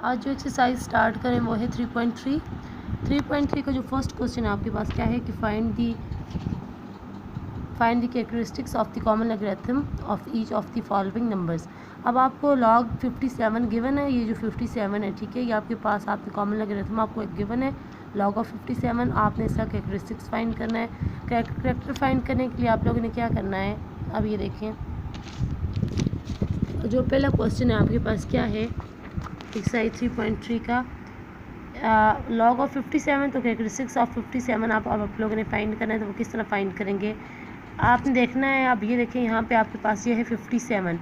आज जो exercise start करें वो है 3.3। 3.3 का जो फर्स्ट क्वेश्चन है आपके पास क्या है कि find the characteristics of the common logarithm of each of the following numbers. अब आपको लॉग 57 गिवन है, ये जो 57 है ठीक है, ये आपके पास आपके कॉमन लॉगरिथम आपको एक गिवन है लॉग ऑफ 57। आपने इसका कैरेक्टरिस्टिक्स फाइंड करना है। कैरेक्टर फाइंड करने के लिए आप लोगों ने क्या करना है, अब ये देखें जो पहला क्वेश्चन है आपके पास क्या है एक्सरसाइज 3.3 का लॉग ऑफ 57, तो कैरेक्टरिस्टिक्स ऑफ 57 आप लोगों ने फाइंड करना है। तो वो किस तरह फाइंड करेंगे आपने देखना है। अब ये देखें यहाँ पे आपके पास ये है 57।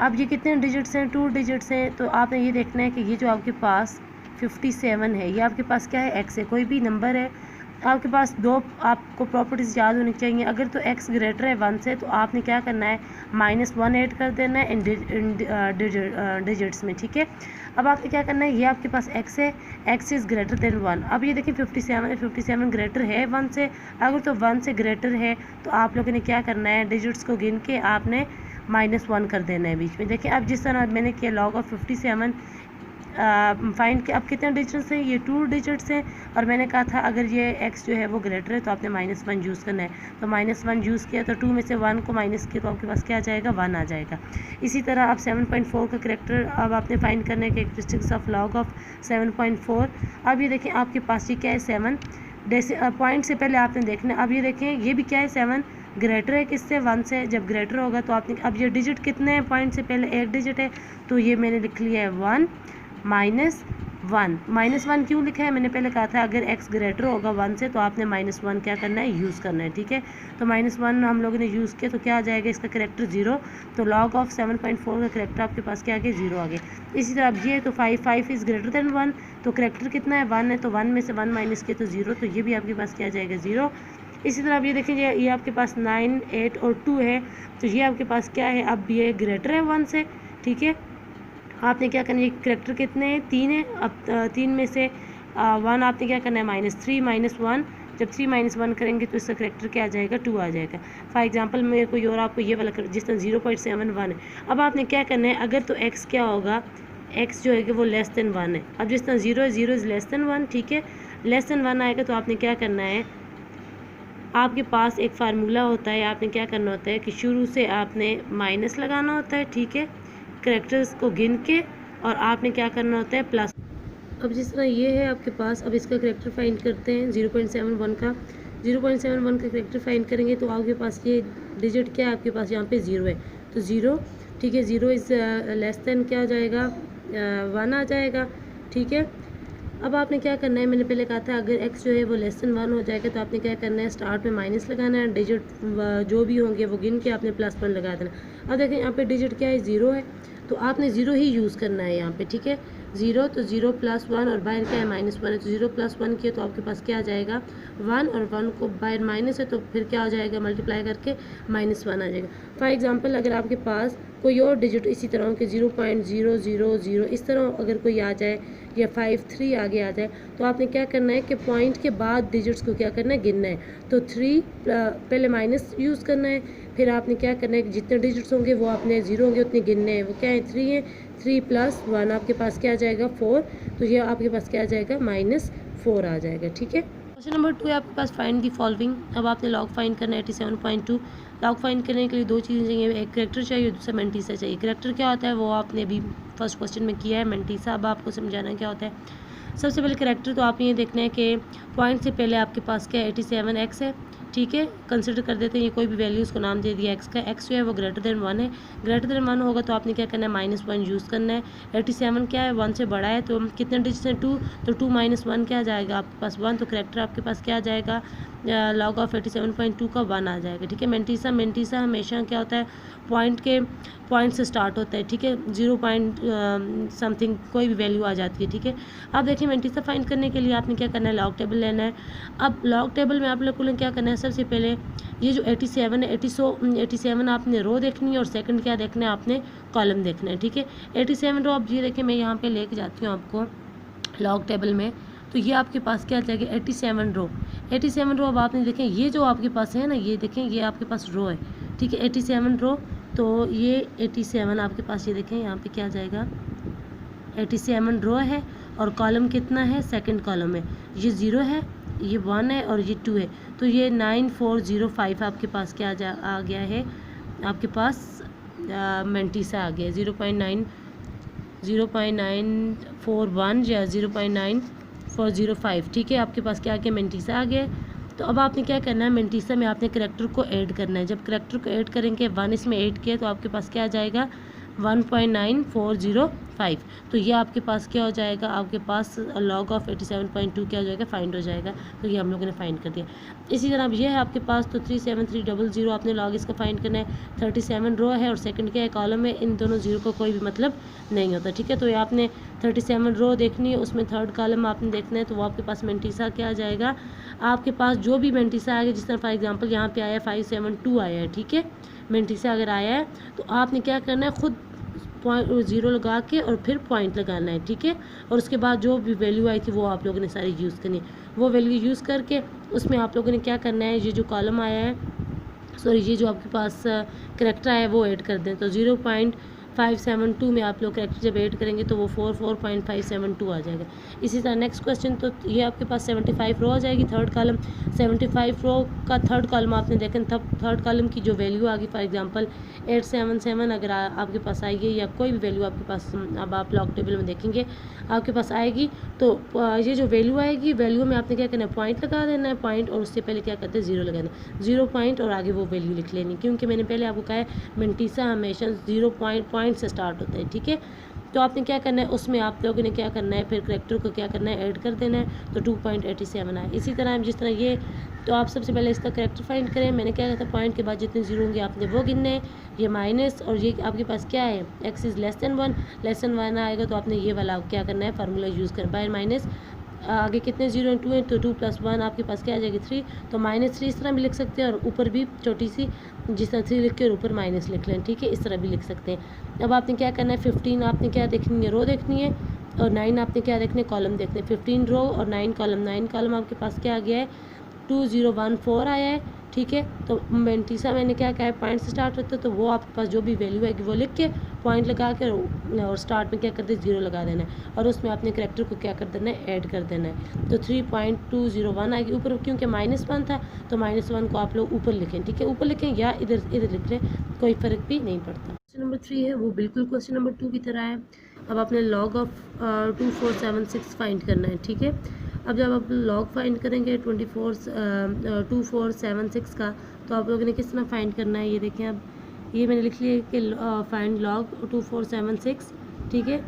अब ये कितने डिजिट्स हैं, 2 डिजिट्स हैं। तो आपने ये देखना है कि ये जो आपके पास 57 है ये आपके पास क्या है, एक्स है, कोई भी नंबर है आपके पास। दो आपको प्रॉपर्टीज़ याद होनी चाहिए। अगर तो एक्स ग्रेटर है 1 से तो आपने क्या करना है -1 ऐड कर देना है इन डिजिट्स में, ठीक है। अब आपने क्या करना है, ये आपके पास एक्स है, एक्स इज़ ग्रेटर देन 1। अब ये देखिए 57 है, 57 ग्रेटर है 1 से। अगर तो 1 से ग्रेटर है तो आप लोगों ने क्या करना है, डिजिट्स को गिन के आपने -1 कर देना है बीच में। देखिए अब जिस तरह मैंने किया लॉग ऑफ 57 फाइंड के अब कितने डिजिट्स हैं, ये 2 डिजिट्स हैं। और मैंने कहा था अगर ये x जो है वो ग्रेटर है तो आपने -1 यूज़ करना है। तो -1 यूज़ किया तो 2 में से 1 को माइनस किया तो आपके पास क्या आ जाएगा, 1 आ जाएगा। इसी तरह आप 7.4 का करेक्टर अब आपने फाइंड करना है, कैरेक्टरिस्टिक्स ऑफ लॉग ऑफ 7.4। अब ये देखें आपके पास ये क्या है 7, जैसे पॉइंट से पहले आपने देखना है। अब ये देखें ये भी क्या है 7 ग्रेटर है किससे, 1 से। जब ग्रेटर होगा तो आपने अब ये डिजिट कितने हैं, पॉइंट से पहले एक डिजिट है तो ये मैंने लिख लिया है 1 -1 क्यों लिखा है, मैंने पहले कहा था अगर x ग्रेटर होगा 1 से तो आपने -1 क्या करना है, यूज़ करना है, ठीक है। तो -1 हम लोगों ने यूज़ किया तो क्या आ जाएगा, इसका करेक्टर 0। तो लॉग ऑफ 7.4 का करेक्टर आपके पास क्या आ गया, 0 आ गया। इसी तरह अब ये तो 5 इज़ ग्रेटर देन 1, तो करेक्टर कितना है, 1 है। तो 1 में से 1 माइनस किया तो 0, तो ये भी आपके पास क्या आ जाएगा, 0। इसी तरह अब ये देखें ये आपके पास 9, 8 और 2 है, तो ये आपके पास क्या है, अब ये ग्रेटर है 1 से, ठीक है। आपने क्या करना है, करेक्टर कितने हैं, 3 है। अब 3 में से 1 आपने क्या करना है, -3 -1। जब 3 -1 करेंगे तो इसका करेक्टर क्या आ जाएगा, 2 आ जाएगा। फॉर एग्जांपल मैं कोई और आपको ये वाला जिस तरह 0.71 है। अब आपने क्या करना है, अगर तो x क्या होगा, x जो है कि वो लेस देन 1 है। अब जिस तरह 0 है, 0 इज़ लेस देन 1, ठीक है। लेस देन 1 आएगा तो आपने क्या करना है, आपके पास एक फार्मूला होता है, आपने क्या करना होता है कि शुरू से आपने माइनस लगाना होता है, ठीक है, करेक्टर्स को गिन के, और आपने क्या करना होता है प्लस। अब जिस तरह ये है आपके पास, अब इसका करेक्टर फाइंड करते हैं 0.71 का। 0.71 का करेक्टर फाइंड करेंगे तो आपके पास ये डिजिट क्या है, आपके पास यहाँ पे 0 है, तो 0, ठीक है। 0 इज़ लेस देन क्या हो जाएगा, 1 आ जाएगा, ठीक है। अब आपने क्या करना है, मैंने पहले कहा था अगर x जो है वो लेस देन 1 हो जाएगा तो आपने क्या करना है, स्टार्ट में माइनस लगाना है, डिजिट जो भी होंगे वो गिन के आपने +1 लगा देना। अब देखें यहाँ पे डिजिट क्या है, 0 है, तो आपने 0 ही यूज़ करना है यहाँ पे, ठीक है। 0 तो 0 + 1 और बाहर क्या है -1 है, तो 0 + 1 किया तो आपके पास क्या आ जाएगा 1, और 1 को बाहर माइनस है तो फिर क्या हो जाएगा, मल्टीप्लाई करके -1 आ जाएगा। फॉर एग्जांपल अगर आपके पास कोई और डिजिट इसी तरह के 0.000 इस तरह अगर कोई आ जाए, या 53 आगे आ जाए, तो आपने क्या करना है कि पॉइंट के बाद डिजिट्स को क्या करना है, गिनना है। तो 3 पहले माइनस यूज़ करना है, फिर आपने क्या करना है कि जितने डिजिट्स होंगे वो आपने 0 होंगे उतने गिनने हैं। वो क्या है, 3 है, 3 + 1 आपके पास क्या आ जाएगा, 4। तो ये आपके पास क्या आ जाएगा, -4 आ जाएगा, ठीक है। क्वेश्चन नंबर 2 है आपके पास फाइंड दी फॉलोइंग। अब आपने लॉग फाइंड करना है 87.2। लॉग फाइंड करने के लिए 2 चीज़ें चाहिए, एक करेक्टर चाहिए, दूसरा मेंटीसा चाहिए। करेक्टर क्या होता है वो आपने अभी फर्स्ट क्वेश्चन में किया है, मेंटीसा अब आपको समझाना क्या होता है। सबसे पहले करेक्टर तो आपने ये देखना है कि पॉइंट से पहले आपके पास क्या 87x है, ठीक है। कंसिडर कर देते हैं ये कोई भी वैल्यू उसको नाम दे दिया x का। x जो है वो ग्रेटर देन 1 है, ग्रेटर देन 1 होगा तो आपने क्या करना है, -1 यूज़ करना है। 87 क्या है, 1 से बड़ा है, तो कितने डिजिट हैं, 2, तो 2 - 1 क्या आ जाएगा आपके पास, 1। तो करेक्टर आपके पास क्या आ जाएगा, लॉग ऑफ 87.2 का 1 आ जाएगा, ठीक है। मेंटीसा हमेशा क्या होता है, पॉइंट से स्टार्ट होता है, ठीक है। 0 पॉइंट समथिंग कोई भी वैल्यू आ जाती है, ठीक है। अब देखिए मेंटीसा फाइंड करने के लिए आपने क्या करना है, लॉग टेबल लेना है। अब लॉग टेबल में आप लोगों को क्या करना है, सबसे पहले ये जो 87 है, 87 आपने रो देखनी है, और सेकंड क्या देखना है, आपने कॉलम देखना है, ठीक है। 87 रो, अब ये देखिए मैं यहाँ पे लेके जाती हूँ आपको लॉग टेबल में, तो ये आपके पास क्या आ जाएगा, 87 रो। 87 रो अब आपने देखें ये जो आपके पास है ना, ये देखें ये आपके पास रो है, ठीक है, 87 रो। तो ये 87 आपके पास, ये देखें यहाँ पे क्या आ जाएगा, 87 रो है और कॉलम कितना है, सेकंड कॉलम है, ये 0 है, ये 1 है और ये 2 है, तो ये 9405 आपके पास क्या आ गया है, आपके पास मेंटिसा आ गया 0.941 या 0.9405, ठीक है। आपके पास क्या आ गया, मेंटिसा आ गया। तो अब आपने क्या करना है, मेंटिसा में आपने करैक्टर को ऐड करना है। जब करैक्टर को ऐड करेंगे 1 इसमें ऐड किया तो आपके पास क्या आ जाएगा 1.9405। तो ये आपके पास क्या हो जाएगा, आपके पास log ऑफ 87.2 क्या हो जाएगा, फाइंड हो जाएगा। तो ये हम लोगों ने फाइंड कर दिया। इसी तरह अब ये है आपके पास, तो 37300 आपने log इसका फाइंड करना है। 37 रो है और सेकंड क्या है, कॉलम है, इन दोनों जीरो का कोई भी मतलब नहीं होता, ठीक है। तो ये आपने 37 रो देखनी है, उसमें थर्ड कॉलम आपने देखना है, तो वो आपके पास मेंटिसा क्या आ जाएगा, आपके पास जो भी मेंटिसा आएगा, जिस तरह फॉर एग्जांपल यहाँ पे आया 572 आया है, ठीक है। मेंटिसा अगर आया है तो आपने क्या करना है, खुद पॉइंट 0 लगा के और फिर पॉइंट लगाना है, ठीक है। और उसके बाद जो भी वैल्यू आई थी वो आप लोगों ने सारी यूज़ करनी है। वो वैल्यू यूज़ करके उसमें आप लोगों ने क्या करना है, ये जो कॉलम आया है, सॉरी ये जो आपके पास करैक्टर आया है वो ऐड कर दें। तो 0.572 में आप लोग करैक्टर जब ऐड करेंगे तो वो 44.572 आ जाएगा। इसी तरह नेक्स्ट क्वेश्चन, तो ये आपके पास 75 रो आ जाएगी, थर्ड कॉलम। 75 रो का थर्ड कॉलम आपने देखा, तब थर्ड कॉलम की जो वैल्यू आ गई, फॉर एग्जांपल 877 अगर आपके पास आएगी या कोई भी वैल्यू आपके पास, अब आप लॉग टेबल में देखेंगे आपके पास आएगी, तो ये जो वैल्यू आएगी, वैल्यू में आपने क्या करना है, पॉइंट लगा देना है, पॉइंट, और उससे पहले क्या करते हैं, 0 लगाना है, 0 पॉइंट और आगे वो वैल्यू लिख लेनी, क्योंकि मैंने पहले आपको कहा है मेंटिसा हमेशा 0 पॉइंट से स्टार्ट होता है, ठीक है। तो आपने क्या करना है, उसमें आप लोगों ने क्या करना है, फिर करैक्टर को क्या करना है, ऐड कर देना है, तो 2.87 आए। इसी तरह जिस तरह ये, तो आप सबसे पहले इसका करैक्टर फाइंड करें। मैंने क्या कहा था, पॉइंट के बाद जितने जीरो होंगे आपने वो गिनने हैं, ये माइनस, और ये आपके पास क्या है, x इज़ लेस देन 1 आएगा, तो आपने ये वाला क्या करना है, फार्मूला यूज़ करना, बाय माइनस आगे कितने 0 और 2 हैं, तो 2 + 1 आपके पास क्या आ जाएगी 3, तो -3 इस तरह भी लिख सकते हैं, और ऊपर भी छोटी सी जिस तरह 3 लिख के और ऊपर माइनस लिख लें, ठीक है, इस तरह भी लिख सकते हैं। अब आपने क्या करना है, 15 आपने क्या देखनी है, रो देखनी है, और 9 आपने क्या देखने, कॉलम देखने। 15 रो और 9 कॉलम, 9 कॉलम आपके पास क्या आ गया है, 2014 आया है, ठीक है। तो मेंटिसा मैंने क्या कहा है, पॉइंट से स्टार्ट होता है, तो वो आपके पास जो भी वैल्यू आएगी वो लिख के पॉइंट लगा के और स्टार्ट में क्या करते हैं, 0 लगा देना है, और उसमें आपने करैक्टर को क्या कर देना है, ऐड कर देना है। तो 3.201 आएगी ऊपर, क्योंकि -1 था तो -1 को आप लोग ऊपर लिखें, ठीक है, ऊपर लिखें या इधर लिख लें, कोई फ़र्क भी नहीं पड़ता। क्वेश्चन नंबर 3 है वो बिल्कुल क्वेश्चन नंबर 2 की तरह है। अब आपने log ऑफ 2476 फाइंड करना है, ठीक है। अब जब आप लॉग फाइंड करेंगे 2476 का, तो आप लोगों ने किस तरह फाइंड करना है, ये देखें। अब ये मैंने लिख लिया कि फाइंड लॉग 2476, ठीक है,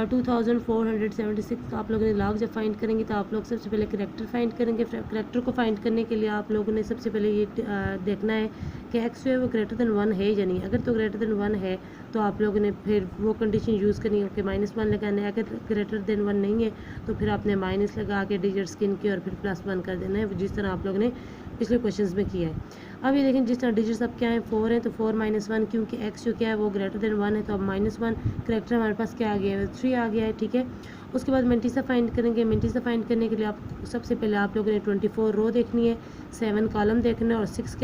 2476। तो आप लोगों ने लॉग जब फाइंड करेंगे तो आप लोग सबसे पहले करैक्टर फाइंड करेंगे। करैक्टर को फाइंड करने के लिए आप लोगों ने सबसे पहले ये देखना है कि x जो है वो ग्रेटर देन 1 है या नहीं। अगर तो ग्रेटर देन 1 है तो आप लोगों ने फिर वो कंडीशन यूज़ करनी है कि -1 लगाना है। अगर ग्रेटर देन 1 नहीं है तो फिर आपने माइनस लगा के डिजिट्स गिन के और फिर +1 कर देना है, जिस तरह आप लोगों ने पिछले क्वेश्चंस में किया है। अब ये देखें, जिस तरह डिजिट्स अब क्या है, 4 है, तो 4 - 1, क्योंकि x जो क्या है वो ग्रेटर देन 1 है, तो अब -1 करैक्टर हमारे पास क्या आ गया है, 3 आ गया है, ठीक है। उसके बाद मेंटिसा फाइंड करेंगे। मेंटिसा फाइंड करने के लिए आप सबसे पहले आप लोगों ने 24 रो देखनी है, 7 कॉलम देखना है, और 6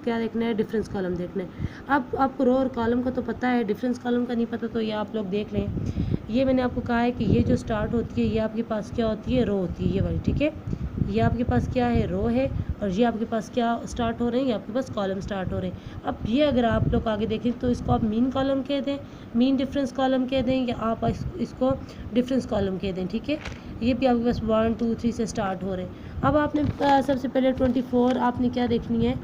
क्या देखना है, डिफरेंस कॉलम देखना है। अब आपको रो और कॉलम का तो पता है, डिफरेंस कॉलम का नहीं पता, तो ये आप लोग देख लें। ये मैंने आपको कहा है कि ये जो स्टार्ट होती है ये आपके पास क्या होती है, रो होती है, ये वाली, ठीक है। ये आपके पास क्या है, रो है, और ये आपके पास क्या स्टार्ट हो रहे हैं, ये आपके पास कॉलम स्टार्ट हो रहे हैं। अब ये अगर आप लोग आगे देखें तो इसको आप मीन कॉलम कह दें, मीन डिफरेंस कॉलम कह दें, या आप इसको डिफरेंस कॉलम कह दें, ठीक है। ये भी आपके पास 1 2 3 से स्टार्ट हो रहे हैं। अब आपने सबसे पहले 24 आपने क्या देखनी है,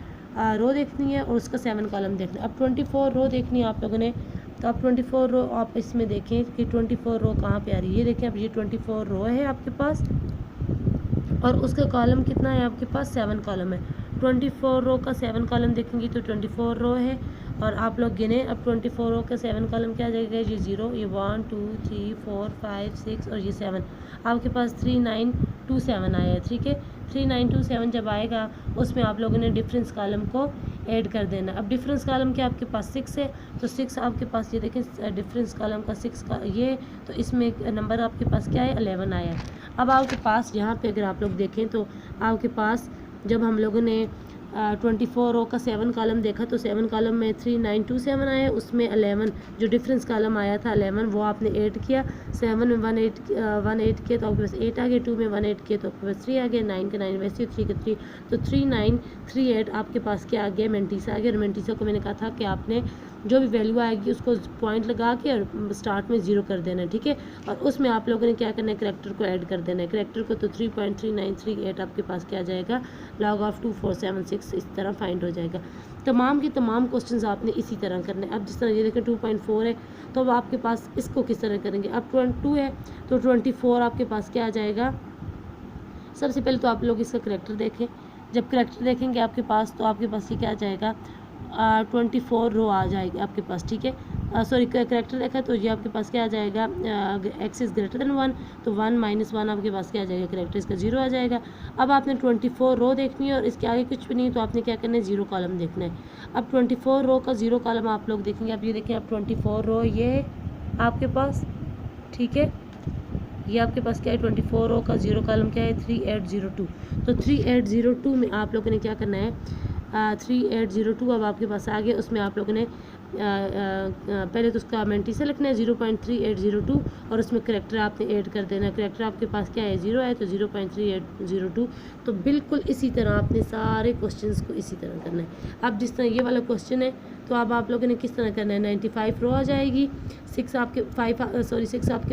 रो देखनी है, और उसका 7 कॉलम देखना है। अब 24 रो देखनी है आप लोगों ने, तो आप 24 रो आप इसमें देखें कि 24 रो कहाँ पे आ रही है। ये देखें, अब ये 24 रो है आपके पास, और उसका कॉलम कितना है आपके पास, 7 कॉलम है। 24 रो का 7 कॉलम देखेंगे तो 24 रो है, और आप लोग गिने। अब 24 रो का 7 कॉलम क्या आ जाएगा, ये 0, ये 1 2 3 4 5 6 और ये 7, आपके पास 3927 आया है, ठीक है। 3927 जब आएगा उसमें आप लोगों ने डिफरेंस कॉलम को ऐड कर देना। अब डिफरेंस कॉलम क्या आपके पास 6 है, तो 6 आपके पास, ये देखें डिफरेंस कॉलम का 6 का ये, तो इसमें नंबर आपके पास क्या है, 11 आया है। अब आपके पास यहाँ पे अगर आप लोग देखें तो आपके पास जब हम लोगों ने 24 रो का 7 कॉलम देखा तो 7 कॉलम में 3927 आया, उसमें 11 जो डिफरेंस कॉलम आया था 11 वो आपने ऐड किया, 7 में 1 8 किया तो आपके पास 8 आ गया, 2 में 1 8 किया तो आपके पास 3 आ गया, 9 के 9 वैसे 3 के 3 तो 3938 आपके पास क्या आ गया, मेंटीसा आ गया। और मेंटीसा को मैंने कहा था कि आपने जो भी वैल्यू आएगी उसको पॉइंट लगा के और स्टार्ट में 0 कर देना है, ठीक है। और उसमें आप लोगों ने क्या करना है, करैक्टर को ऐड कर देना है, करैक्टर को तो 3.3938 आपके पास क्या आ जाएगा, log of 2476 इस तरह फाइंड हो जाएगा। तमाम के तमाम क्वेश्चंस आपने इसी तरह करने हैं। अब जिस तरह ये देखें 2.4 है तो अब आपके पास इसको किस तरह करेंगे, अब 22 है तो 24 आपके पास क्या आ जाएगा। सबसे पहले तो आप लोग इसका करैक्टर देखें, जब करैक्टर देखेंगे आपके पास तो आपके पास ये क्या आ जाएगा, 24 रो आ जाएगी आपके पास, ठीक है। सॉरी करैक्टर देखा तो ये आपके पास क्या आ जाएगा, एक्स इज़ ग्रेटर देन 1 तो 1 - 1 आपके पास क्या आ जाएगा, करैक्टर इसका 0 आ जाएगा। अब आपने 24 रो देखनी है और इसके आगे कुछ भी नहीं तो आपने क्या करना है, 0 कॉलम देखना है। अब 24 रो का 0 कॉलम आप लोग देखेंगे, आप ये देखें, अब 24 रो ये आपके पास, ठीक है, ये आपके पास क्या है, 24 रो का 0 कॉलम क्या है, 3802। तो 3802 में आप लोगों ने क्या करना है, 3802 अब आपके पास आ गया, उसमें आप लोगों ने पहले तो उसका मेंटीसा लिखना है 0.3802 और उसमें करैक्टर आपने ऐड कर देना है। करैक्टर आपके पास क्या है, 0 है तो 0.3802। तो बिल्कुल इसी तरह आपने सारे क्वेश्चंस को इसी तरह करना है। अब जिस तरह ये वाला क्वेश्चन है तो अब आप लोगों ने किस तरह करना है, 95 रो आ जाएगी, 6 आपके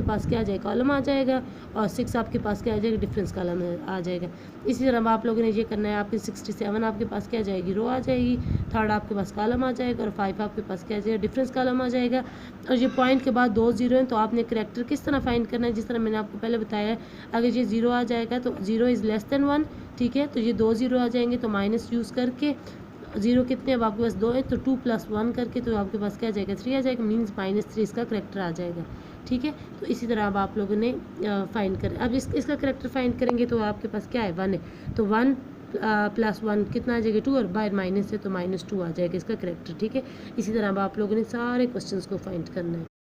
पास क्या आ जाएगा, कॉलम आ जाएगा और 6 आपके पास क्या आ जाएगा, डिफरेंस कॉलम आ जाएगा। इसी तरह आप लोगों ने ये करना है, आपके 67 आपके पास क्या आ जाएगी, रो आ जाएगी, 3 आपके पास कॉलम आ जाएगा और 5 आपके पास क्या आ जाएगा, डिफरेंस कॉलम आ जाएगा। और ये पॉइंट के बाद 2 0 हैं तो आपने करैक्टर किस तरह फाइंड करना है, जिस तरह मैंने आपको पहले बताया है। अगर ये 0 आ जाएगा तो 0 इज़ लेस देन 1, ठीक है, तो ये 2 0 आ जाएंगे तो माइनस यूज़ करके 0 कितने, अब आपके पास 2 है तो 2 + 1 करके तो आपके पास क्या आ जाएगा, 3 आ जाएगा, मीन्स -3 इसका करैक्टर आ जाएगा, ठीक है। तो इसी तरह अब आप लोगों ने फाइंड करें। अब इसका करैक्टर फाइंड करेंगे तो आपके पास क्या है, 1 है तो 1 + 1 कितना आ जाएगा, 2 और बाय माइनस है तो -2 आ जाएगा इसका करैक्टर, ठीक है। इसी तरह अब आप लोगों ने सारे क्वेश्चंस को फाइंड करना है।